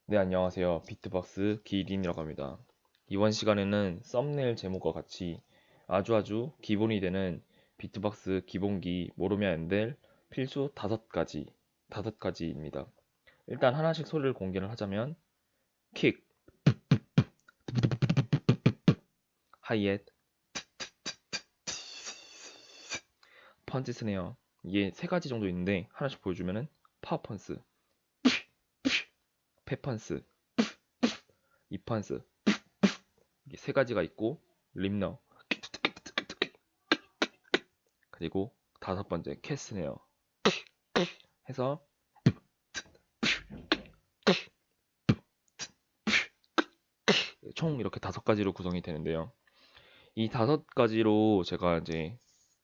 네, 안녕하세요. 비트박스 기린이라고 합니다. 이번 시간에는 썸네일 제목과 같이 아주 기본이 되는 비트박스 기본기 모르면 안 될 필수 5가지입니다. 일단 하나씩 소리를 공개를 하자면 킥, 하이햇, 펀치 스네어. 이게 3가지 정도 있는데 하나씩 보여주면은 파워펀스, 패펀스, 이펀스. 이게 3가지가 있고 림너, 그리고 5번째 캐스네어 해서 총 이렇게 5가지로 구성이 되는데요. 이 5가지로 제가 이제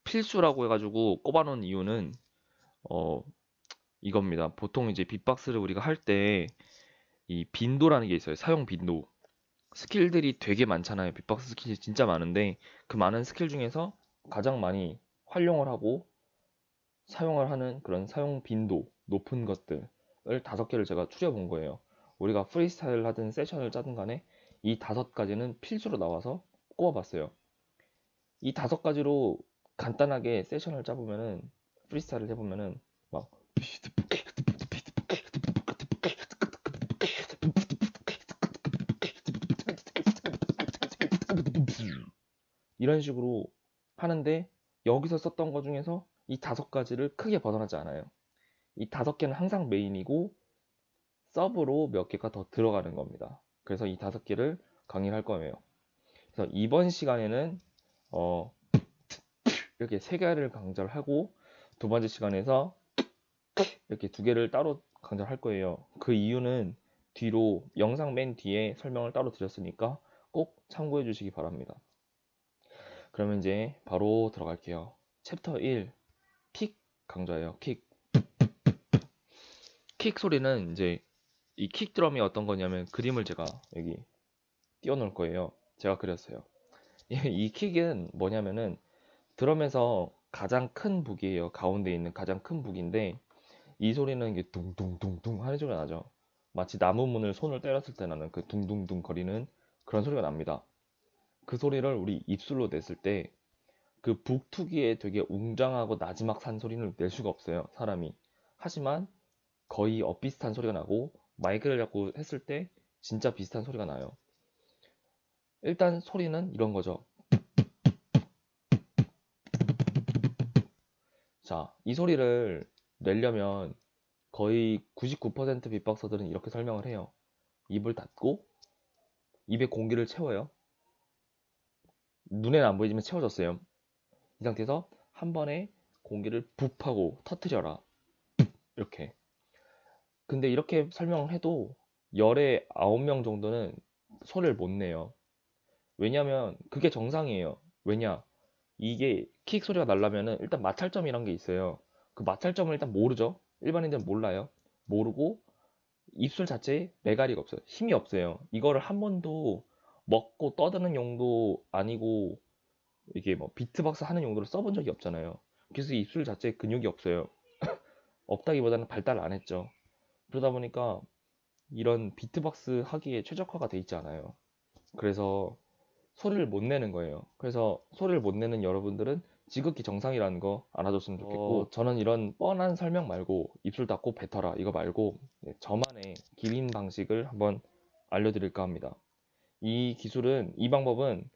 필수라고 해가지고 꼽아놓은 이유는 이겁니다. 보통 이제 빅박스를 우리가 할 때 이 빈도라는 게 있어요. 사용 빈도. 스킬들이 되게 많잖아요. 빅박스 스킬이 진짜 많은데 그 많은 스킬 중에서 가장 많이 활용을 하고 사용을 하는 그런 사용 빈도 높은 것들을 5개를 제가 추려본 거예요. 우리가 프리스타일을 하든 세션을 짜든 간에 이 5가지는 필수로 나와서 꼽아봤어요. 이 5가지로 간단하게 세션을 짜보면은 프리스타일을 해보면은 막 이런 식으로 하는데 여기서 썼던 것 중에서 이 5가지를 크게 벗어나지 않아요. 이 5개는 항상 메인이고 서브로 몇 개가 더 들어가는 겁니다. 그래서 이 5개를 강의를 할 거예요. 그래서 이번 시간에는 이렇게 3개를 강좌를 하고 두 번째 시간에서 이렇게 2개를 따로 강좌를 할 거예요. 그 이유는 뒤로 영상 맨 뒤에 설명을 따로 드렸으니까 꼭 참고해 주시기 바랍니다. 그러면 이제 바로 들어갈게요. 챕터 1 킥 강좌예요. 킥 소리는 이제 이 킥 드럼이 어떤 거냐면 그림을 제가 여기 띄워 놓을 거예요. 제가 그렸어요. 이 킥은 뭐냐면은 드럼에서 가장 큰 북이에요. 가운데 있는 가장 큰 북인데 이 소리는 이게 둥둥둥둥 하는 소리가 나죠. 마치 나무 문을 손을 때렸을 때 나는 그 둥둥둥 거리는 그런 소리가 납니다. 그 소리를 우리 입술로 냈을 때 그 북투기에 되게 웅장하고 나지막한 소리는 낼 수가 없어요, 사람이. 하지만 거의 엇비슷한 소리가 나고 마이크를 잡고 했을 때 진짜 비슷한 소리가 나요. 일단 소리는 이런 거죠. 자, 이 소리를 내려면 거의 99% 빅박서들은 이렇게 설명을 해요. 입을 닫고 입에 공기를 채워요. 눈에는 안 보이지만 채워졌어요. 이 상태에서 한 번에 공기를 붓하고 터트려라. 이렇게. 근데 이렇게 설명을 해도 열에 9명 정도는 소리를 못 내요. 왜냐면 그게 정상이에요. 왜냐? 이게 킥 소리가 나려면은 일단 마찰점이란 게 있어요. 그 마찰점을 일단 모르죠. 일반인들은 몰라요. 모르고 입술 자체에 메가리가 없어요. 힘이 없어요. 이거를 한 번도 먹고 떠드는 용도 아니고 이게 뭐 비트박스 하는 용도로 써본 적이 없잖아요. 그래서 입술 자체에 근육이 없어요. 없다기보다는 발달 안 했죠. 그러다 보니까 이런 비트박스 하기에 최적화가 돼 있지 않아요. 그래서 소리를 못 내는 거예요. 그래서 소리를 못 내는 여러분들은 지극히 정상이라는 거 알아줬으면 좋겠고, 저는 이런 뻔한 설명 말고 입술 닫고 뱉어라 이거 말고 저만의 기린 방식을 한번 알려드릴까 합니다. 이 방법은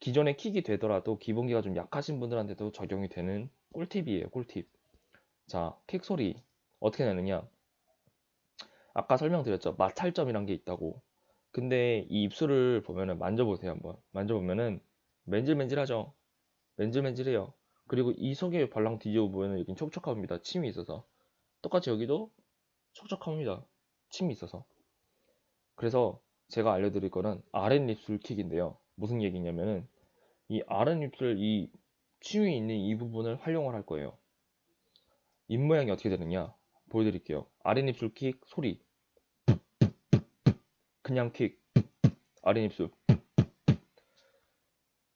기존에 킥이 되더라도 기본기가 좀 약하신 분들한테도 적용이 되는 꿀팁이에요. 꿀팁. 자, 킥 소리 어떻게 내느냐? 아까 설명드렸죠. 마찰점이란 게 있다고. 근데 이 입술을 보면은 만져보세요. 한번 만져보면은 맨질맨질하죠. 맨질맨질해요. 그리고 이 속에 발랑 뒤집어 보면은 여긴 촉촉합니다. 침이 있어서. 똑같이 여기도 촉촉합니다. 침이 있어서. 그래서 제가 알려드릴 거는 아랫입술 킥인데요. 무슨 얘기냐면은 이 아랫입술 이 침이 있는 이 부분을 활용을 할 거예요. 입 모양이 어떻게 되느냐 보여드릴게요. 아랫입술 킥 소리, 그냥 킥, 아랫입술.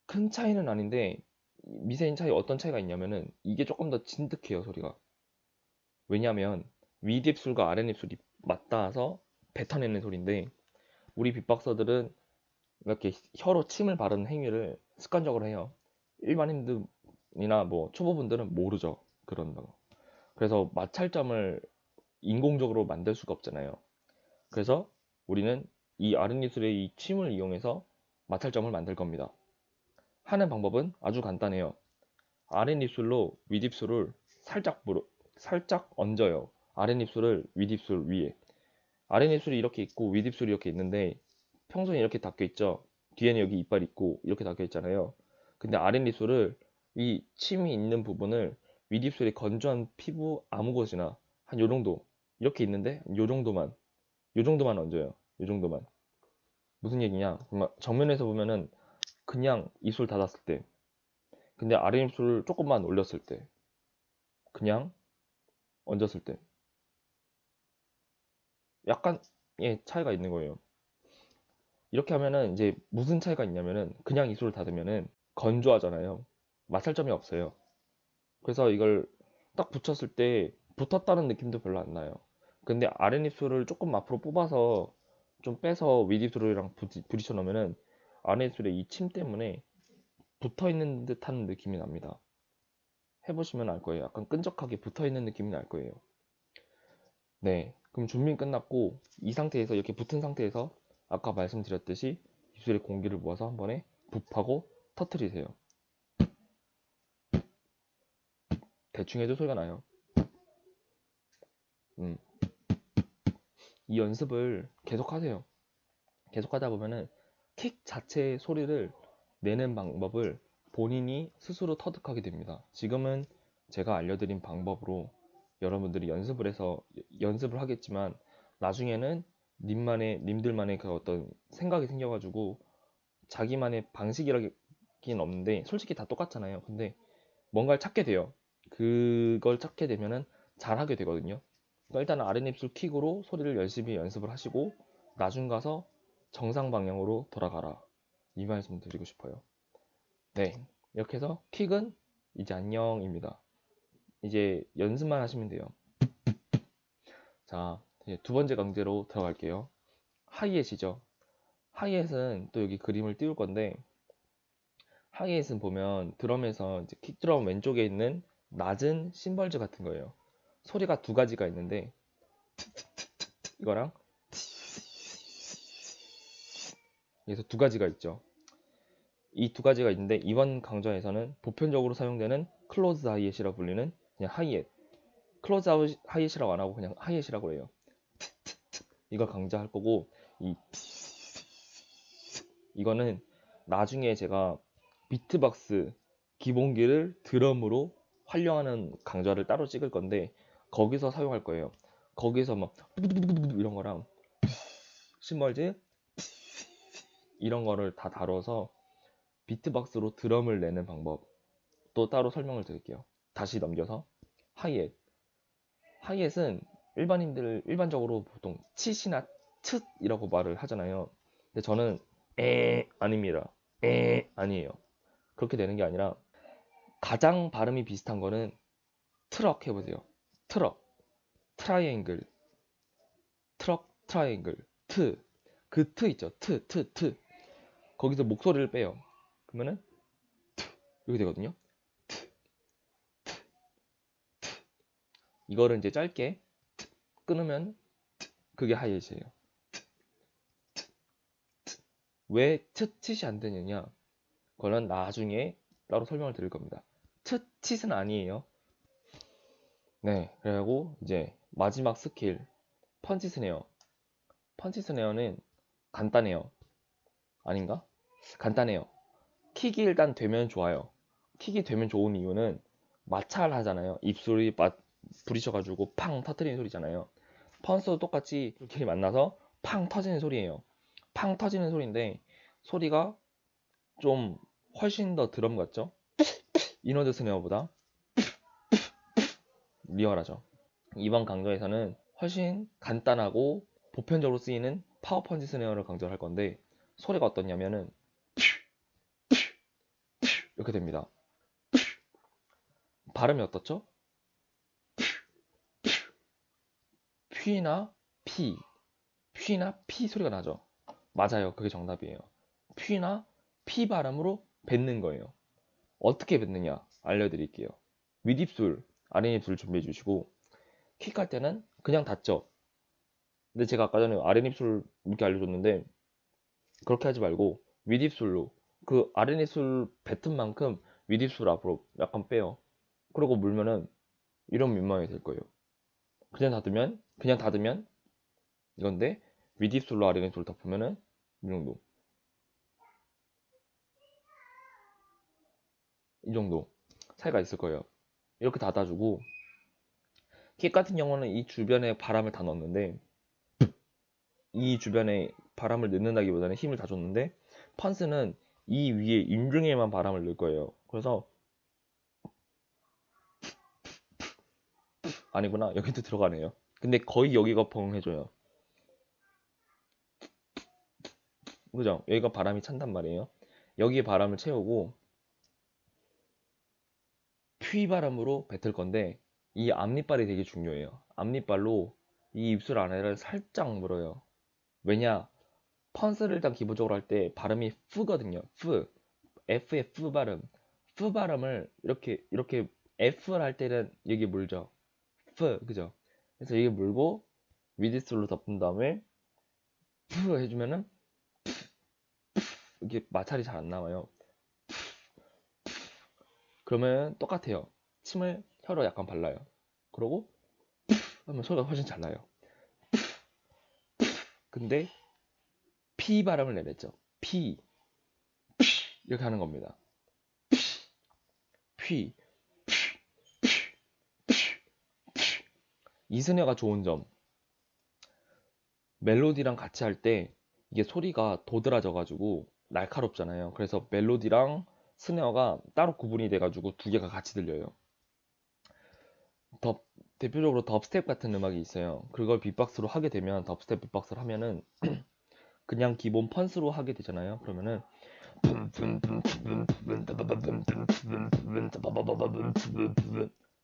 큰 차이는 아닌데 미세인 차이 어떤 차이가 있냐면은 이게 조금 더 진득해요 소리가. 왜냐면 윗입술과 아랫입술이 맞닿아서 뱉어내는 소리인데 우리 빅박서들은 이렇게 혀로 침을 바르는 행위를 습관적으로 해요. 일반인들이나 뭐 초보분들은 모르죠. 그런 거. 그래서 마찰점을 인공적으로 만들 수가 없잖아요. 그래서 우리는 이 아랫입술의 이 침을 이용해서 마찰점을 만들 겁니다. 하는 방법은 아주 간단해요. 아랫입술로 윗입술을 살짝 얹어요. 아랫입술을 윗입술 위에. 아랫입술이 이렇게 있고 윗입술이 이렇게 있는데 평소에 이렇게 닫혀 있죠. 뒤에는 여기 이빨 있고 이렇게 닫혀 있잖아요. 근데 아랫입술을 이 침이 있는 부분을 윗입술의 건조한 피부 아무 곳이나 한 요 정도 이렇게 있는데 요 정도만 얹어요. 요 정도만. 무슨 얘기냐? 정면에서 보면은 그냥 입술 닫았을 때, 근데 아랫입술을 조금만 올렸을 때, 그냥 얹었을 때 약간의 차이가 있는 거예요. 이렇게 하면은 이제 무슨 차이가 있냐면은 그냥 입술을 닫으면은 건조하잖아요. 마찰점이 없어요. 그래서 이걸 딱 붙였을 때 붙었다는 느낌도 별로 안 나요. 근데 아랫입술을 조금 앞으로 뽑아서 좀 빼서 윗입술이랑 부딪혀 놓으면은 아랫입술에 이 침 때문에 붙어 있는 듯한 느낌이 납니다. 해보시면 알 거예요. 약간 끈적하게 붙어 있는 느낌이 날 거예요. 네. 그럼 준비 끝났고 이 상태에서 이렇게 붙은 상태에서 아까 말씀드렸듯이 입술에 공기를 모아서 한 번에 붓하고 터트리세요. 대충 해도 소리가 나요. 음. 이 연습을 계속 하세요. 계속 하다 보면은 킥 자체의 소리를 내는 방법을 본인이 스스로 터득하게 됩니다. 지금은 제가 알려드린 방법으로 여러분들이 연습을 해서 연습을 하겠지만 나중에는 님들만의 그 어떤 생각이 생겨가지고 자기만의 방식이라긴 없는데 솔직히 다 똑같잖아요. 근데 뭔가를 찾게 돼요. 그걸 찾게 되면은 잘하게 되거든요. 그러니까 일단은 아랫입술 킥으로 소리를 열심히 연습을 하시고 나중 가서 정상 방향으로 돌아가라. 이 말씀 드리고 싶어요. 네. 이렇게 해서 킥은 이제 안녕입니다. 이제 연습만 하시면 돼요. 자, 이제 두 번째 강제로 들어갈게요. 하이햇이죠. 하이햇은 또 여기 그림을 띄울 건데 하이햇은 보면 드럼에서 이제 킥드럼 왼쪽에 있는 낮은 심벌즈 같은 거예요. 소리가 두 가지가 있는데 이거랑 그래서 두 가지가 있죠. 이 두 가지가 있는데 이번 강좌에서는 보편적으로 사용되는 클로즈 하이햇이라고 불리는 그냥 하이햇. 클로즈 하이햇이라고 안 하고 그냥 하이햇이라고 해요. 이걸 강좌할 거고 이거는 나중에 제가 비트박스 기본기를 드럼으로 활용하는 강좌를 따로 찍을 건데 거기서 사용할 거예요. 거기서 막 이런 거랑 심벌즈 이런 거를 다 다뤄서 비트박스로 드럼을 내는 방법 또 따로 설명을 드릴게요. 다시 넘겨서 하이햇. 하이햇은 일반적으로 보통 칫이나 틉이라고 말을 하잖아요. 근데 저는 아닙니다. 아니에요. 그렇게 되는 게 아니라 가장 발음이 비슷한 거는 트럭 해보세요. 트럭, 트라이앵글, 트라이앵글, 그 트 있죠. 트. 거기서 목소리를 빼요. 그러면은 이렇게 되거든요. 이거를 이제 짧게 끊으면 그게 하이햇이에요. 왜 틉이 안 되느냐? 그거는 나중에 따로 설명을 드릴 겁니다. 틉은 아니에요. 네, 그리고 이제 마지막 스킬 펀치 스네어. 펀치 스네어는 간단해요. 아닌가? 간단해요. 킥이 일단 되면 좋아요. 킥이 되면 좋은 이유는 마찰 하잖아요. 입술이 부딪혀가지고 팡 터트리는 소리잖아요. 펀스도 똑같이 이렇게 만나서 팡 터지는 소리예요. 팡 터지는 소리인데 소리가 좀 훨씬 더 드럼 같죠? 이노드 스네어보다 리얼하죠. 이번 강좌에서는 훨씬 간단하고 보편적으로 쓰이는 파워 펀치 스네어를 강조할 건데 소리가 어떻냐면은 이렇게 됩니다. 발음이 어떻죠? 퓨나 피, 퓨나 피 소리가 나죠. 맞아요. 그게 정답이에요. 퓨나 피 발음으로 뱉는 거예요. 어떻게 뱉느냐 알려드릴게요. 윗입술, 아랫입술 준비해 주시고 킥할 때는 그냥 닫죠. 근데 제가 아까 전에 아랫입술 이렇게 알려줬는데 그렇게 하지 말고 윗입술로 그 아랫입술 뱉은 만큼 윗입술 앞으로 약간 빼요. 그러고 물면은 이런 민망이 될 거예요. 그냥 닫으면 이건데 윗입술로 아랫입술을 덮으면은 이 정도, 이 정도 차이가 있을 거예요. 이렇게 닫아주고 킥 같은 경우는 이 주변에 바람을 다 넣었는데 이 주변에 바람을 넣는다기보다는 힘을 다 줬는데 펀스는 이 위에 인중에만 바람을 넣을 거예요. 그래서 아니구나 여기도 들어가네요. 근데 거의 여기가 펑 해줘요. 그죠? 여기가 바람이 찬단 말이에요. 여기에 바람을 채우고 휘 바람으로 뱉을 건데 이 앞니빨이 되게 중요해요. 앞니빨로 이 입술 안에를 살짝 물어요. 왜냐? 펀스를 일단 기본적으로 할 때 발음이 F거든요. F, F의 F 발음. F 발음을 이렇게 F를 할 때는 여기 물죠. F, 그죠? 그래서 여기 물고 위디스로 덮은 다음에 F 해주면은 이게 마찰이 잘 안 나와요. 그러면 똑같아요. 침을 혀로 약간 발라요. 그러고 하면 소리가 훨씬 잘 나요. 근데 P 발음을 내랬죠. P 이렇게 하는 겁니다. P 이스네어가 좋은 점, 멜로디랑 같이 할 때 이게 소리가 도드라져가지고 날카롭잖아요. 그래서 멜로디랑 스네어가 따로 구분이 돼가지고 두 개가 같이 들려요. 대표적으로 덥스텝 같은 음악이 있어요. 그걸 빅박스로 하게 되면 덥스텝 빅박스를 하면은 그냥 기본 펀스로 하게 되잖아요. 그러면은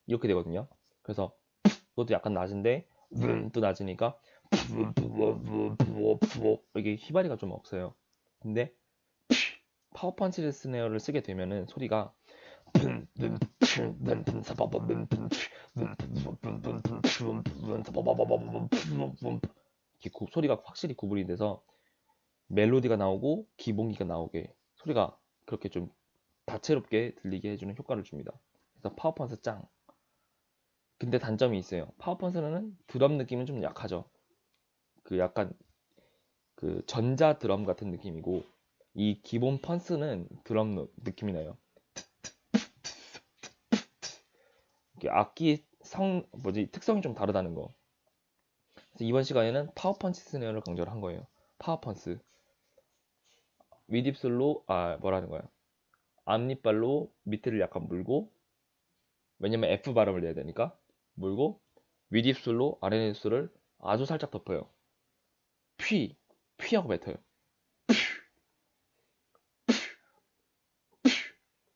이렇게 되거든요. 그래서 그것도 약간 낮은데 또 낮으니까 이게 휘발이가 좀 없어요. 근데 파워 펀치 스네어를 쓰게 되면은 소리가 이렇게 소리가 확실히 구분이 돼서 멜로디가 나오고 기본기가 나오게 소리가 그렇게 좀 다채롭게 들리게 해주는 효과를 줍니다. 그래서 파워펀스 짱. 근데 단점이 있어요. 파워펀스는 드럼 느낌은 좀 약하죠. 그 약간 그 전자 드럼 같은 느낌이고 이 기본 펀스는 드럼 느낌이 나요. 악기 특성이 좀 다르다는 거. 그래서 이번 시간에는 파워펀치 스네어를 강조를 한 거예요. 파워펀스. 윗입술로 뭐라는 거야? 앞니빨로 밑에를 약간 물고 왜냐면 F 발음을 내야 되니까 물고 윗입술로 아랫입술을 아주 살짝 덮어요. 휘하고 뱉어요.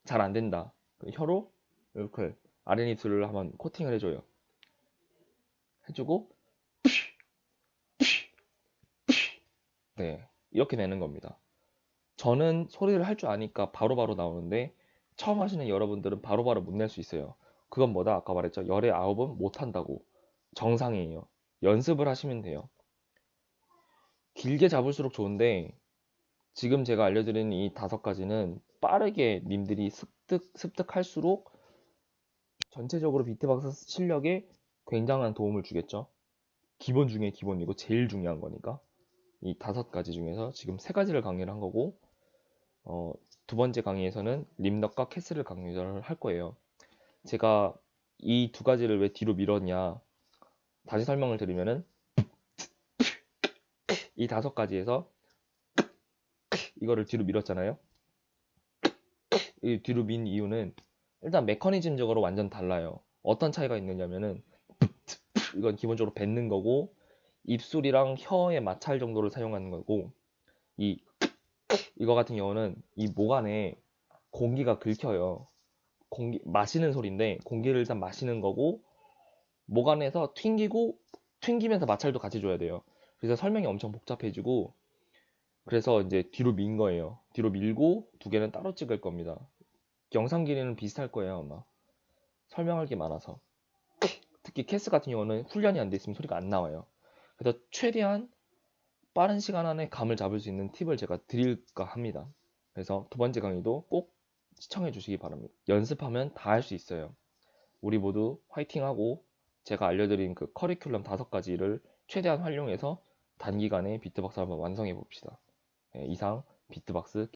잘 안 된다. 혀로 이렇게 아랫입술을 한번 코팅을 해줘요. 해주고 네 이렇게 내는 겁니다. 저는 소리를 할 줄 아니까 바로바로 나오는데 처음 하시는 여러분들은 바로바로 못 낼 수 있어요. 그건 뭐다? 아까 말했죠. 열에 9은 못한다고. 정상이에요. 연습을 하시면 돼요. 길게 잡을수록 좋은데 지금 제가 알려드린 이 5가지는 빠르게 님들이 습득할수록 전체적으로 비트박스 실력에 굉장한 도움을 주겠죠. 기본 중에 기본이고 제일 중요한 거니까 이 5가지 중에서 지금 3가지를 강의를 한 거고 두 번째 강의에서는 림덕과 캐슬을 강의를 할 거예요. 제가 이 2가지를 왜 뒤로 밀었냐 다시 설명을 드리면은 이 5가지에서 이거를 뒤로 밀었잖아요. 이 뒤로 민 이유는 일단 메커니즘적으로 완전 달라요. 어떤 차이가 있느냐면은 이건 기본적으로 뱉는 거고 입술이랑 혀의 마찰 정도를 사용하는 거고 이거 같은 경우는 이 목 안에 공기가 긁혀요. 마시는 소리인데 공기를 일단 마시는 거고 목 안에서 튕기면서 마찰도 같이 줘야 돼요. 그래서 설명이 엄청 복잡해지고 그래서 이제 뒤로 민 거예요. 뒤로 밀고 두 개는 따로 찍을 겁니다. 영상 길이는 비슷할 거예요, 아마. 설명할 게 많아서. 특히 캐스 같은 경우는 훈련이 안 돼 있으면 소리가 안 나와요. 그래서 최대한 빠른 시간 안에 감을 잡을 수 있는 팁을 제가 드릴까 합니다. 그래서 두 번째 강의도 꼭 시청해 주시기 바랍니다. 연습하면 다 할 수 있어요. 우리 모두 화이팅하고 제가 알려드린 그 커리큘럼 5가지를 최대한 활용해서 단기간에 비트박스 한번 완성해 봅시다. 네, 이상 비트박스